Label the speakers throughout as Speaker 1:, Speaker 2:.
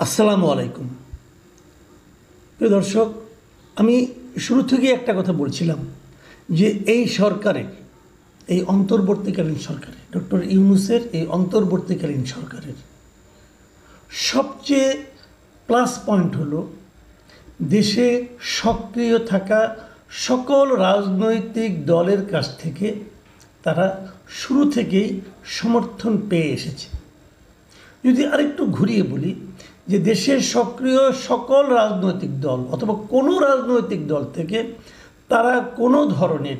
Speaker 1: আসসালামু আলাইকুম। প্রিয় দর্শক, আমি শুরু থেকেই একটা কথা বলছিলাম যে এই সরকারের, এই অন্তর্বর্তীকালীন সরকারের, ডক্টর ইউনূসের এই অন্তর্বর্তীকালীন সরকারের সবচেয়ে প্লাস পয়েন্ট হলো দেশে সক্রিয় থাকা সকল রাজনৈতিক দলের কাছ থেকে তারা শুরু থেকেই সমর্থন পেয়ে এসেছে। যদি আরেকটু ঘুরিয়ে বলি যে দেশের সক্রিয় সকল রাজনৈতিক দল অথবা কোনো রাজনৈতিক দল থেকে তারা কোনো ধরনের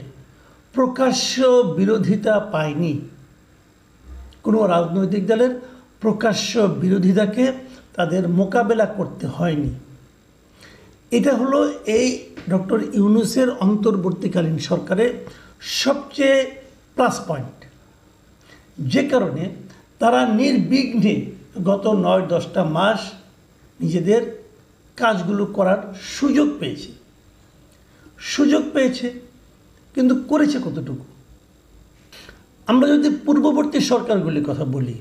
Speaker 1: প্রকাশ্য বিরোধিতা পায়নি। কোনো রাজনৈতিক দলের প্রকাশ্য বিরোধিতাকে তাদের মোকাবেলা করতে হয়নি। এটা হলো এই ডক্টর ইউনূসের অন্তর্বর্তীকালীন সরকারের সবচেয়ে প্লাস পয়েন্ট, যে কারণে তারা নির্বিঘ্নে গত ৯-১০টা মাস নিজেদের কাজগুলো করার সুযোগ পেয়েছে। কিন্তু করেছে কতটুকু? আমরা যদি পূর্ববর্তী সরকারগুলির কথা বলি,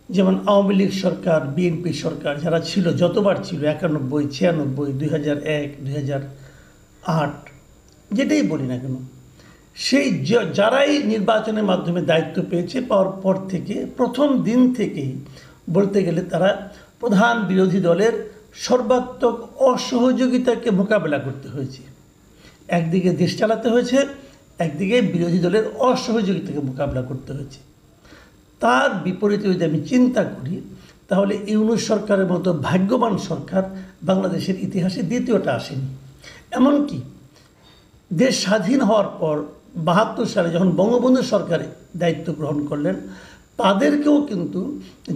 Speaker 1: যেমন আওয়ামী লীগ সরকার, বিএনপি সরকার যারা ছিল, যতবার ছিল, ৯১, ৯৬, ২০০১, ২০০৮, যেটাই বলি না কেন, সেই যারাই নির্বাচনের মাধ্যমে দায়িত্ব পেয়েছে, পাওয়ার পর থেকে প্রথম দিন থেকেই বলতে গেলে তারা প্রধান বিরোধী দলের সর্বাত্মক অসহযোগিতাকে মোকাবেলা করতে হয়েছে। একদিকে দেশ চালাতে হয়েছে, একদিকে বিরোধী দলের অসহযোগিতাকে মোকাবেলা করতে হয়েছে। তার বিপরীতে যদি আমি চিন্তা করি, তাহলে ইউনূস সরকারের মতো ভাগ্যবান সরকার বাংলাদেশের ইতিহাসে দ্বিতীয়টা আসেনি। এমনকি দেশ স্বাধীন হওয়ার পর ৭২ সালে যখন বঙ্গবন্ধু সরকার দায়িত্ব গ্রহণ করলেন, তাদেরকেও কিন্তু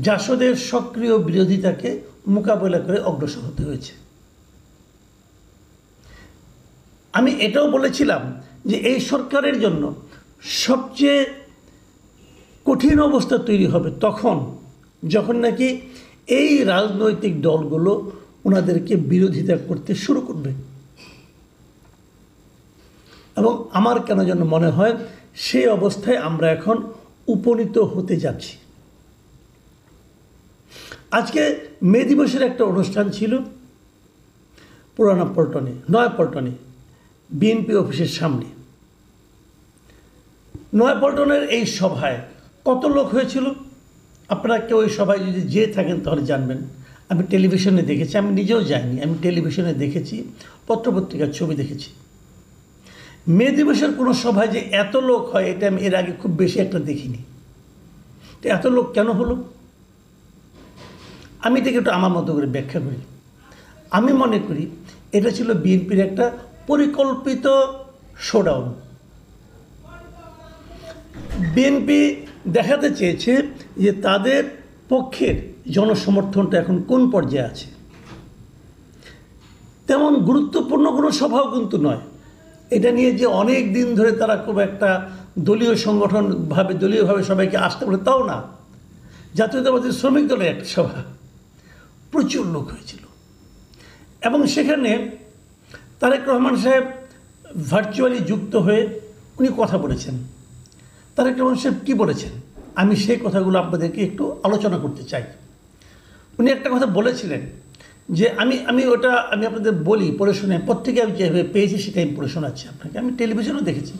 Speaker 1: জাসদের সক্রিয় বিরোধিতাকে মোকাবেলা করে অগ্রসর হতে হয়েছে। আমি এটাও বলেছিলাম যে এই সরকারের জন্য সবচেয়ে কঠিন অবস্থা তৈরি হবে যখন নাকি এই রাজনৈতিক দলগুলো ওনাদেরকে বিরোধিতা করতে শুরু করবে। এবং আমার কেন যেন মনে হয় সেই অবস্থায় আমরা এখন উপনীত হতে যাচ্ছি। আজকে মে দিবসের একটা অনুষ্ঠান ছিল পুরানা পল্টনে, নয়াপল্টনে, বিএনপি অফিসের সামনে। নয়াপল্টনের এই সভায় কত লোক হয়েছিল? আপনারা কেউ ওই সভায় যদি যেয়ে থাকেন তাহলে জানবেন। আমি টেলিভিশনে দেখেছি, আমি নিজেও যাইনি, আমি টেলিভিশনে দেখেছি, পত্রপত্রিকার ছবি দেখেছি। মে দিবসের কোনো সভায় যে এত লোক হয় এটা আমি এর আগে খুব বেশি একটা দেখিনি। তো এত লোক কেন হলো? আমি এটাকে একটু আমার মতো করে ব্যাখ্যা করি। আমি মনে করি এটা ছিল বিএনপির একটা পরিকল্পিত শোডাউন। বিএনপি দেখাতে চেয়েছে যে তাদের পক্ষের জনসমর্থনটা এখন কোন পর্যায়ে আছে। তেমন গুরুত্বপূর্ণ কোনো সভাও কিন্তু নয়। এটা নিয়ে যে অনেক দিন ধরে তারা খুব একটা দলীয়ভাবে সবাইকে আসতে বলে তাও না। জাতীয়তাবাদী শ্রমিক দলের একটা সভা, প্রচুর লোক হয়েছিল। এবং সেখানে তারেক রহমান সাহেব ভার্চুয়ালি যুক্ত হয়ে উনি কথা বলেছেন। তারেক রহমান সাহেব কী বলেছেন আমি সেই কথাগুলো আপনাদেরকে একটু আলোচনা করতে চাই। উনি একটা কথা বলেছিলেন যে আমি আপনাদের বলি, পড়ে শুনে, পত্রিকায় আমি যেভাবে পেয়েছি সেটাই আমি পড়ে শোনাচ্ছি আপনাকে। আমি টেলিভিশনেও দেখেছি।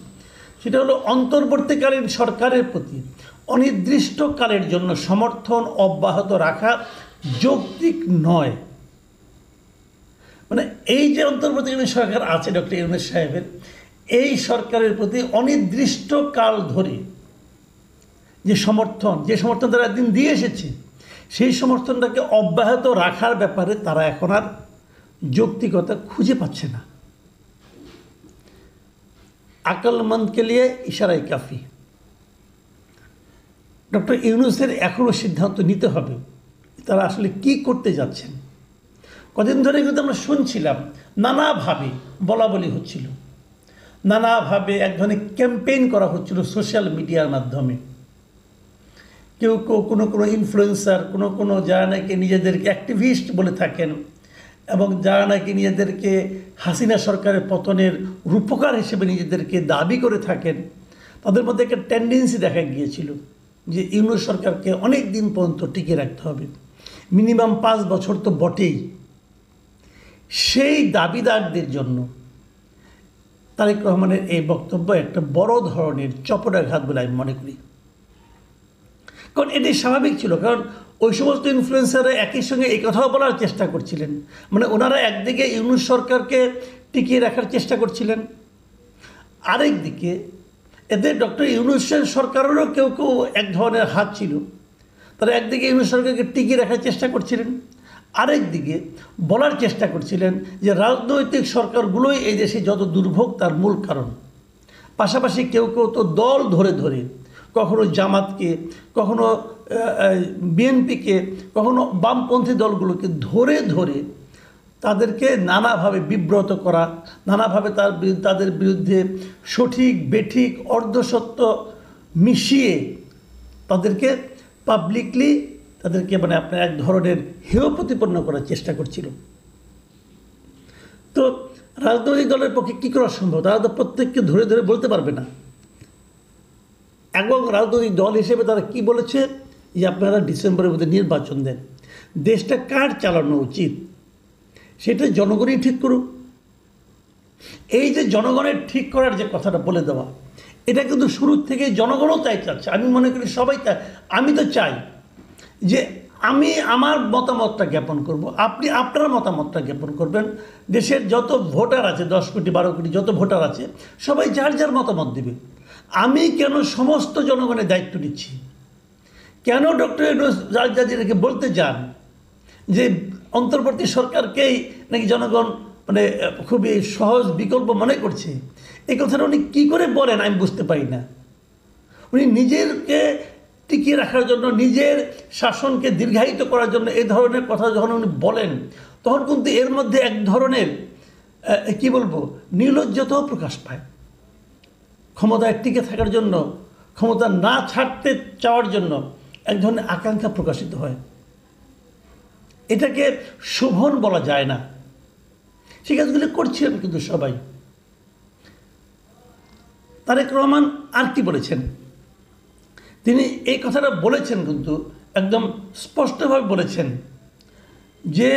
Speaker 1: সেটা হলো অন্তর্বর্তীকালীন সরকারের প্রতি অনির্দিষ্টকালের জন্য সমর্থন অব্যাহত রাখা যৌক্তিক নয়। মানে এই যে অন্তর্বর্তীকালীন সরকার আছে ডক্টর ইউনূস সাহেবের, এই সরকারের প্রতি অনির্দিষ্টকাল ধরে যে সমর্থন তারা একদিন দিয়ে এসেছে, সেই সমর্থনটাকে অব্যাহত রাখার ব্যাপারে তারা এখন আর যৌক্তিকতা খুঁজে পাচ্ছে না। আকলমন্দকে লিয়ে ইশারাই কাফি। ডক্টর ইউনূসের এখনও সিদ্ধান্ত নিতে হবে তারা আসলে কি করতে যাচ্ছেন। কদিন ধরে কিন্তু আমরা শুনছিলাম নানাভাবে বলাবলি হচ্ছিল, নানাভাবে এক ধরনের ক্যাম্পেইন করা হচ্ছিল সোশ্যাল মিডিয়ার মাধ্যমে। কেউ কোনো ইনফ্লুয়েন্সার, কোনো যারা নাকি নিজেদেরকে অ্যাক্টিভিস্ট বলে থাকেন এবং যারা নাকি নিজেদেরকে হাসিনা সরকারের পতনের রূপকার হিসেবে নিজেদেরকে দাবি করে থাকেন, তাদের মধ্যে একটা টেন্ডেন্সি দেখা গিয়েছিল যে ইউনূস সরকারকে অনেক দিন পর্যন্ত টিকিয়ে রাখতে হবে। মিনিমাম 5 বছর তো বটেই। সেই দাবিদারদের জন্য তারেক রহমানের এই বক্তব্য একটা বড় ধরনের চপেটাঘাত বলে আমি মনে করি। কারণ এটি স্বাভাবিক ছিল, কারণ ওই সমস্ত ইনফ্লুয়েন্সাররা একই সঙ্গে এই কথাও বলার চেষ্টা করছিলেন, মানে ওনারা একদিকে ইউনূস সরকারকে টিকিয়ে রাখার চেষ্টা করছিলেন, আরেক দিকে এতে ডক্টর ইউনূসের সরকারেরও কেউ কেউ এক ধরনের হাত ছিল। তারা একদিকে ইউনূস সরকারকে টিকিয়ে রাখার চেষ্টা করছিলেন, আরেক দিকে বলার চেষ্টা করছিলেন যে রাজনৈতিক সরকারগুলোই এই দেশে যত দুর্ভোগ তার মূল কারণ। পাশাপাশি কেউ কেউ তো দল ধরে ধরে কখনো জামাতকে, কখনো বিএনপিকে, কখনো বামপন্থী দলগুলোকে ধরে ধরে তাদেরকে নানাভাবে বিব্রত করা, নানাভাবে তাদের বিরুদ্ধে সঠিক বেঠিক অর্ধসত্য মিশিয়ে তাদেরকে পাবলিকলি তাদেরকে মানে আপনার এক ধরনের হেয় প্রতিপন্ন করার চেষ্টা করছিল। তো রাজনৈতিক দলের পক্ষে কী করা সম্ভব? তারা তো প্রত্যেককে ধরে ধরে বলতে পারবে না। এবং রাজনৈতিক দল হিসেবে তারা কি বলেছে যে আপনারা ডিসেম্বরের মধ্যে নির্বাচন দেন। দেশটা কার চালানো উচিত সেটা জনগণই ঠিক করুক। এই যে জনগণের ঠিক করার যে কথাটা বলে দেওয়া, এটা কিন্তু শুরুর থেকে জনগণও তাই চাচ্ছে। আমি মনে করি সবাই চায়। আমি তো চাই যে আমি আমার মতামতটা জ্ঞাপন করব, আপনি আপনার মতামতটা জ্ঞাপন করবেন। দেশের যত ভোটার আছে, 10 কোটি 12 কোটি যত ভোটার আছে, সবাই যার যার মতামত দেবে। আমি কেন সমস্ত জনগণের দায়িত্ব নিচ্ছি? কেন ডক্টর ইউনূস জাতিকে বলতে যান যে অন্তর্বর্তী সরকারকেই নাকি জনগণ মানে খুবই সহজ বিকল্প মনে করছে? এই কথাটা উনি কী করে বলেন আমি বুঝতে পারি না। উনি নিজেরকে টিকিয়ে রাখার জন্য, নিজের শাসনকে দীর্ঘায়িত করার জন্য এই ধরনের কথা যখন উনি বলেন, তখন কিন্তু এর মধ্যে এক ধরনের কি বলবো নির্লজ্জতাও প্রকাশ পায়। ক্ষমতায় টিকে থাকার জন্য, ক্ষমতা না ছাড়তে চাওয়ার জন্য এক ধরনের আকাঙ্ক্ষা প্রকাশিত হয়। এটাকে শোভন বলা যায় না। সে কাজগুলি করছিলেন কিন্তু সবাই। তারেক রহমান আর কি বলেছেন? তিনি এই কথাটা বলেছেন কিন্তু একদম স্পষ্টভাবে বলেছেন যে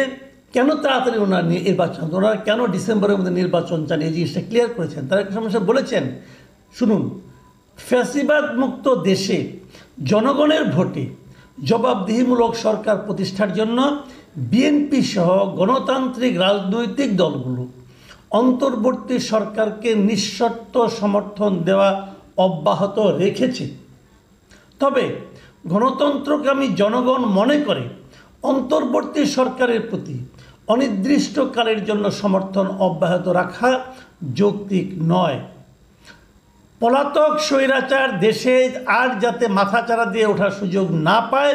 Speaker 1: কেন তাড়াতাড়ি ওনারা নির্বাচন, ওনারা কেন ডিসেম্বরের মধ্যে নির্বাচন চান, এই জিনিসটা ক্লিয়ার করেছেন। তারেক রহমান বলেছেন, শুনুন, ফ্যাসিবাদ মুক্ত দেশে জনগণের ভোটে জবাবদিহিমূলক সরকার প্রতিষ্ঠার জন্য বিএনপি সহ গণতান্ত্রিক রাজনৈতিক দলগুলো অন্তর্বর্তী সরকারকে নিঃশর্ত সমর্থন দেওয়া অব্যাহত রেখেছে। তবে গণতন্ত্রকামী জনগণ মনে করে অন্তর্বর্তী সরকারের প্রতি অনির্দিষ্টকালের জন্য সমর্থন অব্যাহত রাখা যৌক্তিক নয়। পলাতক স্বৈরাচার দেশে আর যাতে মাথাচাড়া দিয়ে ওঠার সুযোগ না পায়,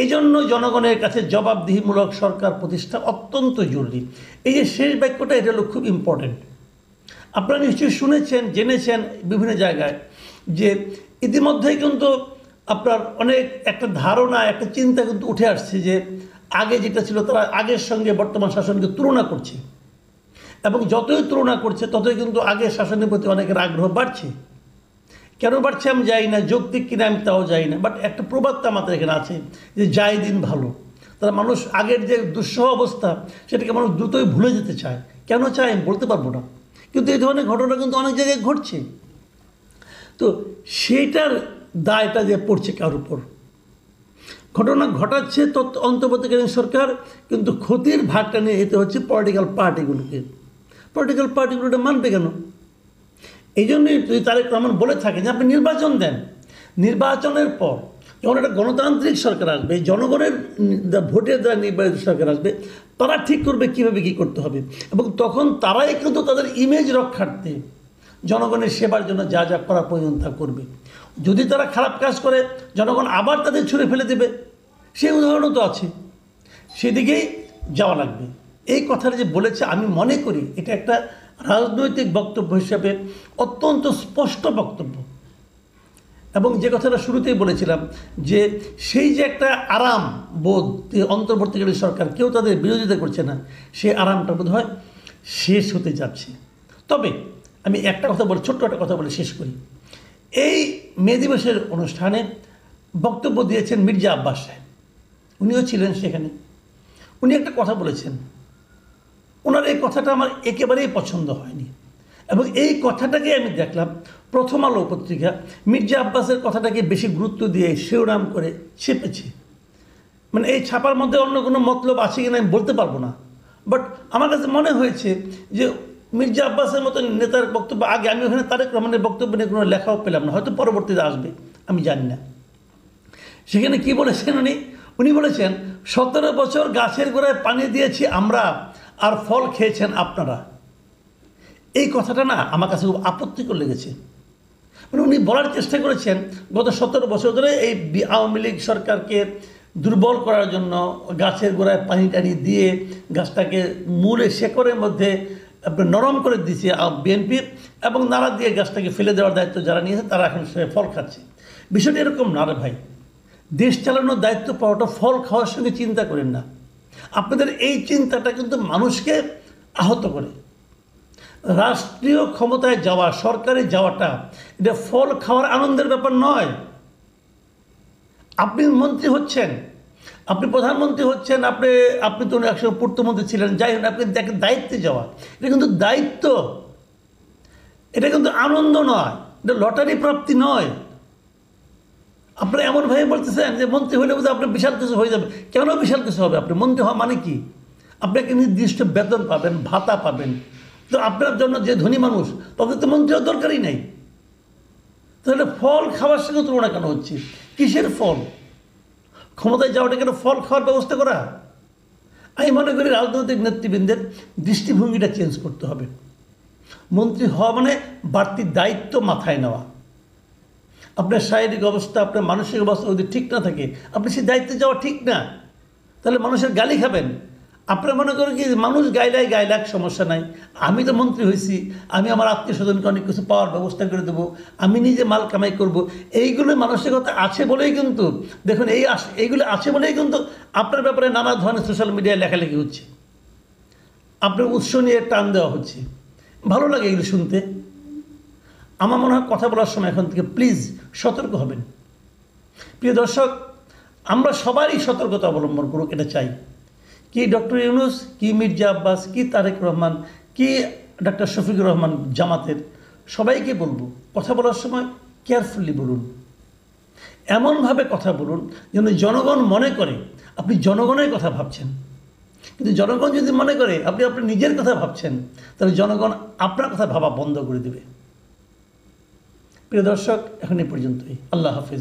Speaker 1: এজন্য জনগণের কাছে জবাবদিহিমূলক সরকার প্রতিষ্ঠা অত্যন্ত জরুরি। এই যে শেষ বাক্যটা, এটা হলো খুব ইম্পর্টেন্ট। আপনারা নিশ্চয়ই শুনেছেন, জেনেছেন বিভিন্ন জায়গায় যে ইতিমধ্যেই কিন্তু আপনার অনেক একটা ধারণা, একটা চিন্তা কিন্তু উঠে আসছে যে আগে যেটা ছিল তারা আগের সঙ্গে বর্তমান শাসনকে তুলনা করছে, এবং যতই তুলনা করছে ততই কিন্তু আগের শাসনের প্রতি অনেকের আগ্রহ বাড়ছে। কেন বাড়ছে আমি জানি না, যৌক্তিক কিনা আমি তাও জানি না, বাট একটা প্রবাদটা আমাদের এখানে আছে যে যায় দিন ভালো। তারা মানুষ আগের যে দুঃসহ অবস্থা সেটাকে মানুষ দ্রুতই ভুলে যেতে চায়। কেন চায় আমি বলতে পারবো না, কিন্তু এই ধরনের ঘটনা কিন্তু অনেক জায়গায় ঘটছে। তো সেইটার দায়টা যে পড়ছে কার উপর? ঘটনা ঘটাচ্ছে অন্তর্বর্তীকালীন সরকার, কিন্তু ক্ষতির ভাগটা নিয়ে যেতে হচ্ছে পলিটিক্যাল পার্টিগুলোকে। পলিটিক্যাল পার্টিগুলো এটা মানবে কেন? এই জন্যই যদি তারেক রহমান বলে থাকেন যে আপনি নির্বাচন দেন, নির্বাচনের পর যখন একটা গণতান্ত্রিক সরকার আসবে, জনগণের ভোটের দ্বারা নির্বাচিত সরকার আসবে, তারা ঠিক করবে কীভাবে কী করতে হবে, এবং তখন তারাই কিন্তু তাদের ইমেজ রক্ষার্থে জনগণের সেবার জন্য যা যা করা প্রয়োজন তা করবে। যদি তারা খারাপ কাজ করে, জনগণ আবার তাদের ছুঁড়ে ফেলে দেবে, সেই উদাহরণও তো আছে। সেদিকেই যাওয়া লাগবে। এই কথাটা যে বলেছে, আমি মনে করি এটা একটা রাজনৈতিক বক্তব্য হিসাবে অত্যন্ত স্পষ্ট বক্তব্য। এবং যে কথাটা শুরুতেই বলেছিলাম যে সেই যে একটা আরাম বোধ, অন্তর্বর্তীকালীন সরকার কেউ তাদের বিরোধিতা করছে না, সেই আরামটা বোধ হয় শেষ হতে যাচ্ছে। তবে আমি একটা কথা বলে, ছোট্ট একটা কথা বলে শেষ করি। এই মে দিবসের অনুষ্ঠানে বক্তব্য দিয়েছেন মির্জা আব্বাস সাহেব। উনিও ছিলেন সেখানে। উনি একটা কথা বলেছেন, ওনার এই কথাটা আমার একেবারেই পছন্দ হয়নি, এবং এই কথাটাকে আমি দেখলাম প্রথম আলো পত্রিকা মির্জা আব্বাসের কথাটাকে বেশি গুরুত্ব দিয়ে শিরোনাম করে ছেপেছে। মানে এই ছাপার মধ্যে অন্য কোনো মতলব আছে কিনা আমি বলতে পারবো না, বাট আমার কাছে মনে হয়েছে যে মির্জা আব্বাসের মতো নেতার বক্তব্য আগে আমি ওখানে তারেক রহমানের বক্তব্য নিয়ে কোনো লেখাও পেলাম না, হয়তো পরবর্তীতে আসবে, আমি জানি না। সেখানে কি বলেছেন উনি বলেছেন 17 বছর গাছের গোড়ায় পানি দিয়েছি আমরা, আর ফল খেয়েছেন আপনারা। এই কথাটা না আমার কাছে খুব আপত্তিকর লেগেছে। মানে উনি বলার চেষ্টা করেছেন গত 17 বছর ধরে এই আওয়ামী লীগ সরকারকে দুর্বল করার জন্য গাছের গোড়ায় পানি টানি দিয়ে গাছটাকে মূলে শেকড়ের মধ্যে নরম করে দিয়েছে বিএনপি, এবং নাড়া দিয়ে গাছটাকে ফেলে দেওয়ার দায়িত্ব যারা নিয়েছে তারা এখন সে ফল খাচ্ছে। বিষয়টা এরকম না রে ভাই, দেশ চালানোর দায়িত্ব পাওয়াটা ফল খাওয়ার সঙ্গে চিন্তা করেন না। আপনাদের এই চিন্তাটা কিন্তু মানুষকে আহত করে। রাষ্ট্রীয় ক্ষমতায় যাওয়া, সরকারে যাওয়াটা এটা ফল খাওয়ার আনন্দের ব্যাপার নয়। আপনি মন্ত্রী হচ্ছেন, আপনি প্রধানমন্ত্রী হচ্ছেন, আপনি তো একসময় পূর্তমন্ত্রী ছিলেন, যাই হোক আপনি দায়িত্বে যাওয়া, এটা কিন্তু দায়িত্ব, এটা কিন্তু আনন্দ নয়, এটা লটারি প্রাপ্তি নয়। আপনারা এমনভাবে বলতেছেন যে মন্ত্রী হলে বোধহয় আপনার বিশাল কিছু হয়ে যাবে। কেন বিশাল কিছু হবে? আপনি মন্ত্রী হওয়া মানে কি? আপনি একটা নির্দিষ্ট বেতন পাবেন, ভাতা পাবেন। তো আপনার জন্য যে ধনী মানুষ তাদের তো মন্ত্রী হওয়ার দরকারই নেই। তাহলে ফল খাওয়ার সঙ্গে তুলনা কেন হচ্ছে? কিসের ফল? ক্ষমতায় যাওয়াটা কেন ফল খাওয়ার ব্যবস্থা করা? আমি মনে করি রাজনৈতিক নেতৃবৃন্দের দৃষ্টিভঙ্গিটা চেঞ্জ করতে হবে। মন্ত্রী হওয়া মানে বাড়তি দায়িত্ব মাথায় নেওয়া। আপনার শারীরিক অবস্থা, আপনার মানসিক অবস্থা যদি ঠিক না থাকে, আপনি সেই দায়িত্বে যাওয়া ঠিক না। তাহলে মানুষের গালি খাবেন। আপনারা মনে করেন কি মানুষ গাইলাক সমস্যা নাই, আমি তো মন্ত্রী হয়েছি, আমি আমার আত্মীয় স্বজনকে অনেক কিছু পাওয়ার ব্যবস্থা করে দেবো, আমি নিজে মাল কামাই করব, এইগুলো মানসিকতা আছে বলেই কিন্তু দেখুন এইগুলো আছে বলেই কিন্তু আপনার ব্যাপারে নানা ধরনের সোশ্যাল মিডিয়ায় লেখালেখি হচ্ছে, আপনার উৎস নিয়ে টান দেওয়া হচ্ছে। ভালো লাগে এগুলো শুনতে। আমার মনে হয় কথা বলার সময় এখন থেকে প্লিজ সতর্ক হবেন। প্রিয় দর্শক, আমরা সবারই সতর্কতা অবলম্বন করুক, এটা চাই। কি ডক্টর ইউনূস, কি মির্জা আব্বাস, কি তারেক রহমান, কি ডক্টর শফিকুর রহমান জামাতের, সবাইকে বলবো কথা বলার সময় কেয়ারফুলি বলুন, এমনভাবে কথা বলুন যেন জনগণ মনে করে আপনি জনগণের কথা ভাবছেন। কিন্তু জনগণ যদি মনে করে আপনি আপনার নিজের কথা ভাবছেন, তাহলে জনগণ আপনার কথা ভাবা বন্ধ করে দেবে। প্রিয় দর্শক, এখন এই পর্যন্তই। আল্লাহ হাফেজ।